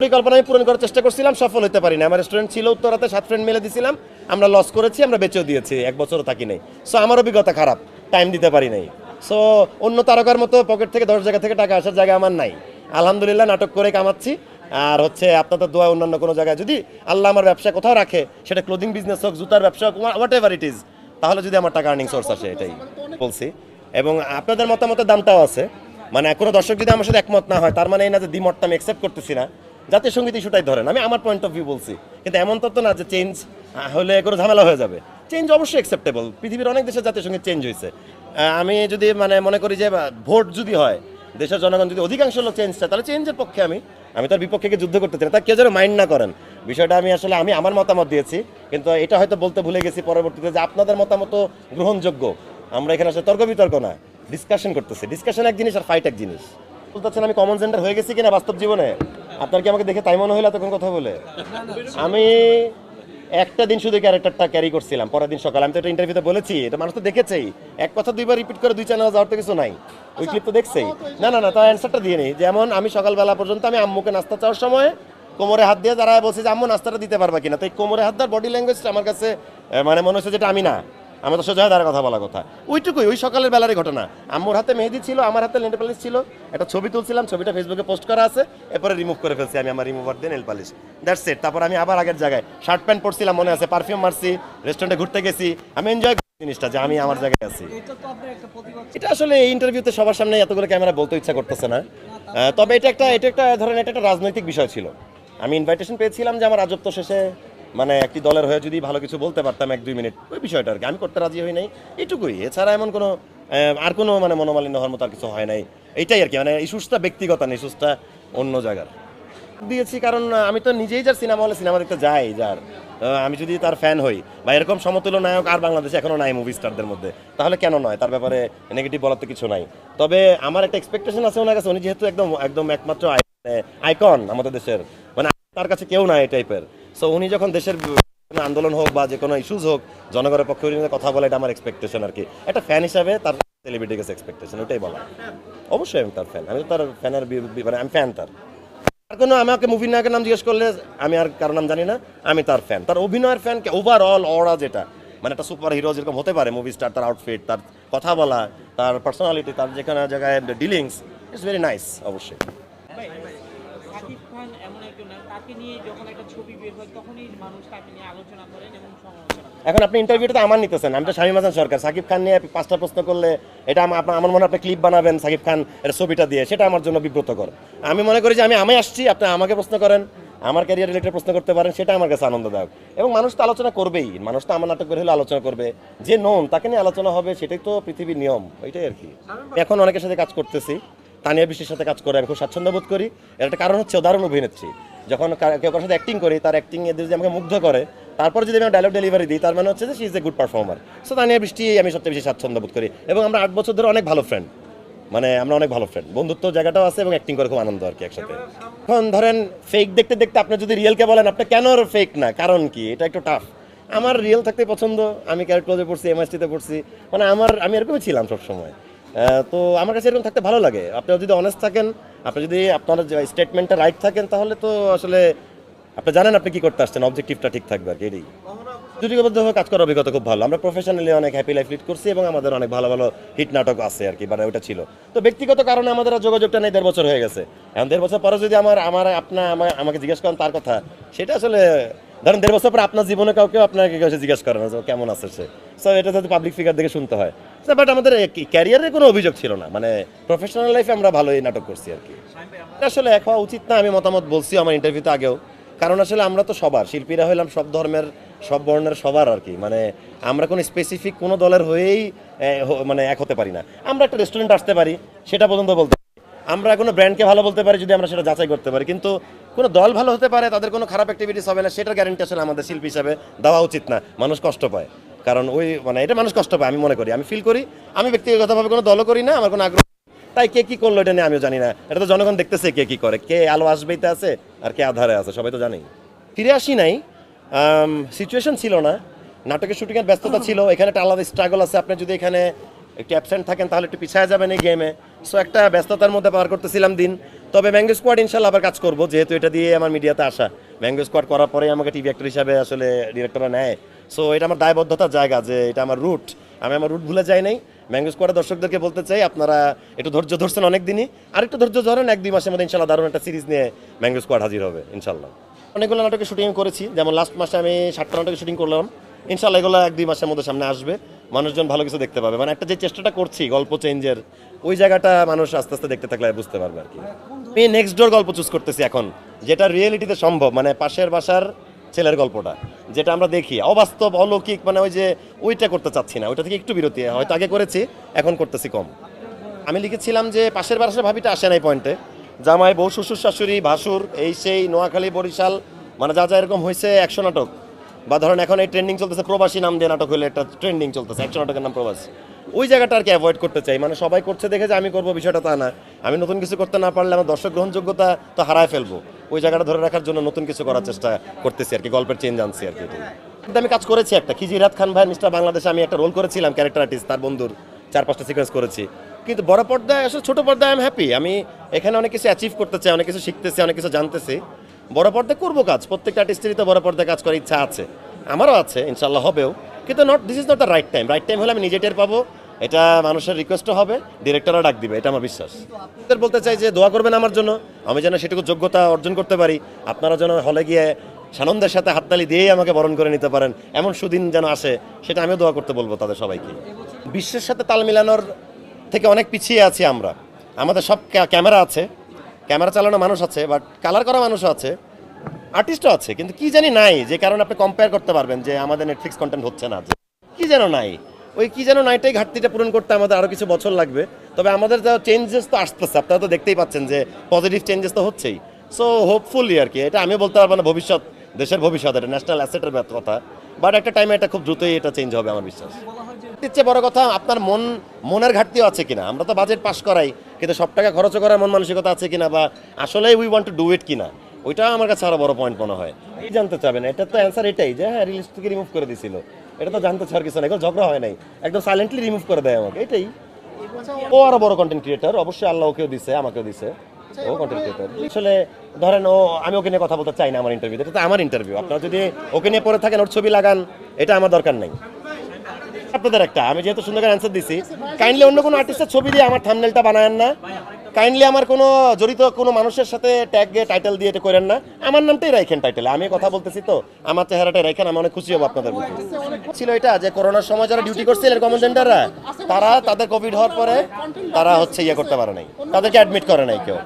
পরিকল্পনা আমি পূরণ করার চেষ্টা করছিলাম, সফল হতে পারি না। আমার রেস্টুরেন্ট ছিল উত্তরাতে, 7 ফ্রেন্ড মিলে দিছিলাম, আমরা লস করেছি, আমরা বেচেও দিয়েছি, 1 বছরও থাকি নাই। সো আমার অভিজ্ঞতা খারাপ, টাইম দিতে পারি নাই। সো অন্য তারকার মতো পকেট থেকে 10 জায়গা থেকে টাকা আসার জায়গা আমার নাই। আলহামদুলিল্লাহ নাটক করে কামাচ্ছি। আর হচ্ছে আপনাদের দোয়া অন্যান্য কোনো জায়গায় যদি আল্লাহ আমার ব্যবসা কোথাও রাখে, সেটা ক্লোদিং বিজনেস হোক, জুতার ব্যবসা হোক, হোয়াট এভার ইট ইজ, তাহলে যদি আমার টাকা আর্নিং সোর্স আসে, এটাই বলছি। এবং আপনাদের মতামতের দামটাও আছে, মানে কোনো দর্শক যদি আমার সাথে একমত না হয় তার মানে এই না যে দ্বিমতটা আমি অ্যাকসেপ্ট করতেছি না। জাতীয় সঙ্গীত ইস্যুটাই ধরেন, আমি আমার পয়েন্ট অফ ভিউ বলছি, কিন্তু এমন তো না যে চেঞ্জ হলে কোনো ঝামেলা হয়ে যাবে। চেঞ্জ অবশ্যই অ্যাকসেপ্টেবল, পৃথিবীর অনেক দেশের জাতীয় সঙ্গীত চেঞ্জ হয়েছে। আমি যদি মনে করি যে ভোট যদি হয়, দেশের জনগণ যদি অধিকাংশ লোক চেঞ্জ চায়, তাহলে চেঞ্জের পক্ষে আমি তার বিপক্ষে যুদ্ধ করতে চাই না। তা কেউ যেন মাইন্ড না করেন বিষয়টা। আমি আমার মতামত দিয়েছি, কিন্তু এটা হয়তো বলতে ভুলে গেছি পরবর্তীতে যে আপনাদের মতামত গ্রহণযোগ্য। আমরা এখানে আসলে তর্ক বিতর্ক না, ডিসকাশন করতেছি। ডিসকাশন এক জিনিস আর ফাইট এক জিনিস। বলতেছেন আমি কমন সেন্টার হয়ে গেছি কিনা বাস্তব জীবনে? আপনার কি আমাকে দেখে তাই মনে হইলো তখন কথা বলে? আমি একটা দিন শুধু ক্যারেক্টারটা ক্যারি করছিলাম, পরের দিন সকালে আমি তো এটা ইন্টারভিউতে বলেছি, এটা মানুষ তো দেখেছেই। এক কথা দুইবার রিপিট করে 2 চ্যানেল যাওয়ার তো কিছু নাই, ওই ক্লিপ তো দেখছেই। না, তার অ্যান্সারটা দিয়ে নেই। যেমন আমি সকালবেলা পর্যন্ত আমি আম্মুকে নাস্তা চাওয়ার সময় কোমরে হাত দিয়ে যারা বলছে যে আম্মু নাস্তাটা দিতে পারবা কিনা, তো এই কোমরে হাত দেওয়ার বডি ল্যাঙ্গুয়েজটা আমার কাছে মনে হচ্ছে যেটা আমি না, আমার তো সোজা দ্বারা কথা বলা কথা। ওইটুকুই, ওই সকালের বেলারই ঘটনা। আম্মুর হাতে মেহেদি ছিল, আমার হাতে নেল পালিশ ছিল, একটা ছবি তুলছিলাম, ছবিটা ফেসবুকে পোস্ট করা আছে, এরপরে রিমুভ করে ফেলছি আমি আমার রিমুভার দিয়ে নেল পালিশ, দ্যাটস ইট। তারপর আমি আবার আগের জায়গায় শার্ট প্যান্ট পরছিলাম, মনে আছে, পারফিউম মারছি, রেস্টুরেন্টে ঘুরতে গেছি, আমি এনজয় জিনিসটা যে আমি আমার জায়গায় আছি। এটা আসলে এই ইন্টারভিউতে সবার সামনে এতগুলো ক্যামেরা বলতে ইচ্ছা করতেছে না। তবে এটা একটা ধরেন এটা একটা রাজনৈতিক বিষয় ছিল। আমি ইনভাইটেশন পেয়েছিলাম যে আমার রাজত্ব শেষে একটি দলের হয়ে যদি ভালো কিছু বলতে পারতাম 1-2 মিনিট, ওই বিষয়টা আর কি। আমি করতে রাজি হই নাই, এটুকুই। এছাড়া এমন কোনো আর কোনো মনোমালিন্য হওয়ার মতো আর কিছু হয় নাই, এইটাই আর কি। ইস্যুসটা ব্যক্তিগত না, ইস্যুসটা অন্য জায়গার দিয়েছি। কারণ আমি তো নিজেই যার সিনেমা হলে সিনেমা দেখতে যাই, আমি যদি তার ফ্যান হই বা এরকম সমতুল্য নায়ক আর বাংলাদেশে এখনো নাই মুভি স্টারদের মধ্যে, তাহলে কেন নয়? তার ব্যাপারে নেগেটিভ বলার তো কিছু নাই। তবে আমার একটা এক্সপেকটেশন আছে ওনার কাছে, উনি যেহেতু একদম একমাত্র আইকন আমাদের দেশের, তার কাছে কেউ নাই এই টাইপের। সো উনি যখন দেশের আন্দোলন হোক বা যে কোনো ইস্যুস হোক, জনগণের পক্ষে কথা বলে, এটা আমার এক্সপেকটেশন আর কি। একটা ফ্যান হিসাবে তার সেলিব্রিটির কাছে এক্সপেকটেশন, ওটাই বলা। অবশ্যই আমি তার ফ্যান, আমি তো তার ফ্যানের আমি ফ্যান তার। আর কোনো আমাকে মুভির নায়কের নাম জিজ্ঞেস করলে আমি আর কারোর নাম জানি না, আমি তার ফ্যান, তার অভিনয়ের ফ্যান। ওভারঅল অরা যেটা একটা সুপার হিরো যেরকম হতে পারে মুভি স্টার, তার আউটফিট, তার কথা বলা, তার পার্সোনালিটি, তার যেখানে জায়গায় ডিলিংস, ইটস ভেরি নাইস। অবশ্যই শাকিব খান এমন একজন নায়ক, তাকে নিয়ে যখন একটা ছবি বের হয় তখনই মানুষ তাকে নিয়ে আলোচনা করেন এবং সমালোচনা করেন। এখন আপনি ইন্টারভিউটা তো আমার নিতেছেন, আমি তো শামীম হাসান সরকার। সাকিব খান নিয়ে 5টা প্রশ্ন করলে এটা আমার মনে হয় আপনি ক্লিপ বানাবেন সাকিব খান এর ছবিটা দিয়ে, সেটা আমার জন্য বিব্রতকর। আমি মনে করি যে আমি আসছি, আপনি আমাকে প্রশ্ন করেন, আমার ক্যারিয়ার রিলেটেড প্রশ্ন করতে পারেন, সেটা আমার কাছে আনন্দদায়ক। এবং মানুষ তো আলোচনা করবেই, মানুষ তো আমার নাটক করে হলে আলোচনা করবে, যে নোন তাকে নিয়ে আলোচনা হবে, সেটাই তো পৃথিবীর নিয়ম, ওইটাই আর কি। এখন অনেকের সাথে কাজ করতেছি, তানিয়া বিশ্বের সাথে কাজ করে আমি খুব স্বাচ্ছন্দ্য বোধ করি। এর একটা কারণ হচ্ছে দারুণ অভিনেত্রী। যখন কেউ কারোর সাথে অ্যাক্টিং করি, তার অ্যাক্টিং এদের যদি আমাকে মুগ্ধ করে, তারপর যদি আমি ডায়লগ ডেলিভারি দিই, তার মানে হচ্ছে যে she is a good performer. So Tania বৃষ্টি আমি সবচেয়ে বেশি স্বাচ্ছন্দ্য বোধ করি। এবং আমরা 8 বছর ধরে অনেক ভালো ফ্রেন্ড, আমরা অনেক ভালো ফ্রেন্ড, বন্ধুত্ব জায়গাটাও আছে এবং অ্যাক্টিং করে খুব আনন্দ আর কি একসাথে। এখন ধরেন ফেক দেখতে দেখতে আপনি যদি রিয়েলকে বলেন আপনি কেন ফেক না, কারণ কি, এটা একটু টাফ। আমার রিয়েল থাকতে পছন্দ, আমি ক্যারেক্ট ক্লোজে পড়ছি, এমএসটিতে পড়ছি, আমি এরকমই ছিলাম সবসময়। তো আমার কাছে এরকম থাকতে ভালো লাগে। আপনি যদি অনেস্ট থাকেন, আপনি যদি আপনার স্টেটমেন্টটা রাইট থাকেন, তাহলে তো আসলে আপনি জানেন আপনি কি করতে আসছেন, অবজেক্টিভটা ঠিক থাকবে আর কি। এটাই জুটিবদ্ধভাবে কাজ করার অভিজ্ঞতা খুব ভালো। আমরা প্রফেশনালি অনেক হ্যাপি লাইফ লিড করছি এবং আমাদের অনেক ভালো ভালো হিট নাটক আছে আর কি, ওটা ছিল। তো ব্যক্তিগত কারণে আমাদের যোগাযোগটা নেই 1.5 বছর হয়ে গেছে। এখন 1.5 বছর পরে যদি আমাকে জিজ্ঞেস করেন তার কথা, সেটা আসলে ধরেন 1.5 বছর পর আপনার জীবনে আপনাকে জিজ্ঞেস করেন কেমন আছে সে। সো এটা যদি পাবলিক ফিগার দেখে শুনতে হয়। বাট আমাদের ক্যারিয়ারে কোনো অভিযোগ ছিল না, প্রফেশনাল লাইফে আমরা ভালোই নাটক করছি আর কি। আসলে এক হওয়া উচিত না, আমি মতামত বলছি আমার ইন্টারভিউতে আগেও। কারণ আসলে আমরা তো সবার শিল্পীরা হইলাম, সব ধর্মের সব বর্ণের সবার আর কি। আমরা কোনো স্পেসিফিক কোনো দলের হয়েই এক হতে পারি না। আমরা একটা রেস্টুরেন্ট আসতে পারি, সেটা পর্যন্ত বলতে পারি। আমরা কোনো ব্র্যান্ডকে ভালো বলতে পারি যদি আমরা সেটা যাচাই করতে পারি। কিন্তু কোনো দল ভালো হতে পারে, তাদের কোনো খারাপ অ্যাক্টিভিটিস হবে না, সেটার গ্যারান্টি আসলে আমাদের শিল্পী হিসাবে দেওয়া উচিত না। মানুষ কষ্ট পায়, কারণ এটা মানুষ কষ্ট পায়, আমি মনে করি, আমি ফিল করি। আমি ব্যক্তিগতভাবে কোনো দলও করি না, আমার কোনো আগ্রহ, তাই কে কি করলো এটা নিয়ে আমিও জানি না। এটা তো জনগণ দেখতেছে কে কি করে, কে আলো আসবেইতে আছে আর কে আধারে আছে, সবাই তো জানি। ফিরে আসি নাই, সিচুয়েশন ছিল না, নাটকের শুটিংয়ের ব্যস্ততা ছিল। এখানে একটা আলাদা স্ট্রাগল আছে, আপনি যদি এখানে একটু অ্যাবসেন্ট থাকেন তাহলে একটু পিছিয়ে যাবেন এই গেমে। সো একটা ব্যস্ততার মধ্যে পার করতেছিলাম দিন। তবে ম্যাঙ্গো স্কোয়াড ইনশাল্লাহ আবার কাজ করবো, যেহেতু এটা দিয়ে আমার মিডিয়াতে আসা। ম্যাঙ্গো স্কোয়াড করার পরে আমাকে টিভি অ্যাক্টর হিসাবে আসলে ডিরেক্টররা নেয়। সো এটা আমার দায়বদ্ধতার জায়গা, যে এটা আমার রুট, আমি আমার রুট ভুলে যাই নাই। ম্যাঙ্গো স্কোয়াডের দর্শকদেরকে বলতে চাই, আপনারা একটু ধৈর্য ধরছেন অনেক দিনই, আর একটু ধৈর্য ধরেন, 1-2 মাসের মধ্যে ইনশাল্লাহ দারুণ একটা সিরিজ নিয়ে ম্যাঙ্গো স্কোয়াড হাজির হবে ইনশাল্লাহ। অনেকগুলো নাটকের শুটিং করেছি, যেমন লাস্ট মাসে আমি 7টা নাটকের শুটিং করলাম। ইনশাল্লাহ এগুলো 1-2 মাসের মধ্যে সামনে আসবে, মানুষজন ভালো কিছু দেখতে পাবে। মানে একটা যে চেষ্টাটা করছি গল্প চেঞ্জের, ওই জায়গাটা মানুষ আস্তে আস্তে দেখতে থাকলে বুঝতে পারবে আর কি। আমি নেক্সট ডোর গল্প চুজ করতেছি এখন, যেটা রিয়েলিটিতে সম্ভব, মানে পাশের বাসার ছেলের গল্পটা, যেটা আমরা দেখি অবাস্তব অলৌকিক, মানে ওই যে ওইটা করতে চাচ্ছি না, ওইটা থেকে একটু বিরতি, হয়তো আগে করেছি এখন করতেছি কম। আমি লিখেছিলাম যে পাশের বাসার ভাবিটা আসে নাই পয়েন্টে, জামাই বউ শ্বশুর শাশুড়ি ভাসুর এই সেই নোয়াখালী বরিশাল, মানে যা যা এরকম হয়েছে 100 নাটক, বা ধরেন এখন এই ট্রেন্ডিং চলতেছে প্রবাসী নাম দিয়ে নাটক হলে একটা ট্রেন্ডিং চলতেছে 100 নাটকের নাম প্রবাসী, ওই জায়গাটা আর কি অ্যাভয়েড করতে চাই। মানে সবাই করছে দেখে যে আমি করবো বিষয়টা তা না, আমি নতুন কিছু করতে না পারলে আমার দর্শক গ্রহণযোগ্যতা তো হারায় ফেলবো, ওই জায়গাটা ধরে রাখার জন্য নতুন কিছু করার চেষ্টা করতেছি আর কি, গল্পের চেঞ্জ আনছি আর কি। কিন্তু আমি কাজ করেছি একটা খিজিরাত খান ভাই মিস্টার বাংলাদেশে, আমি একটা রোল করেছিলাম ক্যারেক্টার আর্টিস্ট, তার বন্ধুর 4-5টা সিকোয়েন্স করেছি। কিন্তু বড় পর্দায় আসলে ছোট পর্দায় আমি হ্যাপি, আমি এখানে অনেক কিছু অ্যাচিভ করতে চাই, অনেক কিছু শিখতেছি, অনেক কিছু জানতেছি। বড় পর্দায় করবো কাজ, প্রত্যেকটা আর্টিস্টেরই তো বড় পর্দায় কাজ করার ইচ্ছা আছে, আমারও আছে, ইনশাল্লাহ হবেও। কিন্তু this is not the right time. Right time হলে আমি নিজে টের পাবো, এটা মানুষের রিকোয়েস্টও হবে, ডিরেক্টররা ডাক দিবে, এটা আমার বিশ্বাস। বলতে চাই যে দোয়া করবেন আমার জন্য, আমি যেন সেটুকু যোগ্যতা অর্জন করতে পারি, আপনারা যেন হলে গিয়ে সানন্দের সাথে হাততালি দিয়েই আমাকে বরণ করে নিতে পারেন, এমন সুদিন যেন আসে, সেটা আমিও দোয়া করতে বলবো তাদের সবাইকে। বিশ্বের সাথে তাল মিলানোর থেকে অনেক পিছিয়ে আছি আমরা, আমাদের সব ক্যামেরা আছে, ক্যামেরা চালানো মানুষ আছে, বাট কালার করা মানুষও আছে, আর্টিস্টও আছে, কিন্তু কি জানি নাই, যে কারণে আপনি কম্পেয়ার করতে পারবেন যে আমাদের নেটফ্লিক্স কন্টেন্ট হচ্ছে না, যে কি যেন নাই, ওই কি যেন নাইটাই ঘাটতিটা পূরণ করতে আমাদের আরও কিছু বছর লাগবে। তবে আমাদের যা চেঞ্জেস তো আসতেছে, আপনারা তো দেখতেই পাচ্ছেন যে পজিটিভ চেঞ্জেস তো হচ্ছেই। সো হোপফুলি আর কি, এটা আমি বলতে পারবো না ভবিষ্যৎ, দেশের ভবিষ্যৎ, এটা ন্যাশনাল অ্যাসেটের কথা, বাট একটা টাইমে এটা খুব দ্রুতই এটা চেঞ্জ হবে আমার বিশ্বাস। ইচ্ছে বড় কথা, আপনার মনের ঘাটতিও আছে কিনা, আমরা তো বাজেট পাস করাই, কিন্তু সব টাকা খরচ করার মন মানসিকতা আছে কিনা, বা আসলে we want to do it কিনা, ওইটা আমার কাছে আরো বড় পয়েন্ট মনে হয়। এই জানতে চাবেন, এটা তো অ্যান্সার এটাই যে হ্যাঁ রিলিজ থেকে রিমুভ করে দিছিল, এটা তো জানতে চাওয়ার কিছু না, এগুলো ঝগড়া হয় নাই, একদম সাইলেন্টলি রিমুভ করে দেয় আমাকে, এটাই। ও আরো বড় কন্টেন্ট ক্রিয়েটার, অবশ্যই আল্লাহ ওকেও দিছে, আমাকেও দিছে, ও কন্টেন্ট ক্রিয়েটার। আসলে ধরেন আমি ওকে নিয়ে কথা বলতে চাই না আমার ইন্টারভিউতে, এটা তো আমার ইন্টারভিউ, আপনারা যদি ওকে নিয়ে পড়ে থাকেন, ওর ছবি লাগান, এটা আমার দরকার নেই। আপনাদের একটা, আমি যেহেতু সুন্দর করে অ্যান্সার দিছি, কাইন্ডলি অন্য কোনো আর্টিস্টের ছবি দিয়ে আমার থাম্বনেলটা বানায়েন না, কাইন্ডলি আমার কোনো জড়িত কোনো মানুষের সাথে ট্যাগ দিয়ে টাইটেল দিয়ে এটা করেন না, আমার নামটাই রাখেন টাইটেলে, আমি কথা বলতেছি তো আমার চেহারাটাই রাখেন, আমি অনেক খুশি হবো আপনাদের প্রতি। ছিল এটা যে করোনার সময় যারা ডিউটি করছিলেন কমনজেন্ডাররা, তারা তাদের কোভিড হওয়ার পরে তারা হচ্ছে ইয়ে করতে পারে নাই, তাদেরকে অ্যাডমিট করে নাই কেউ।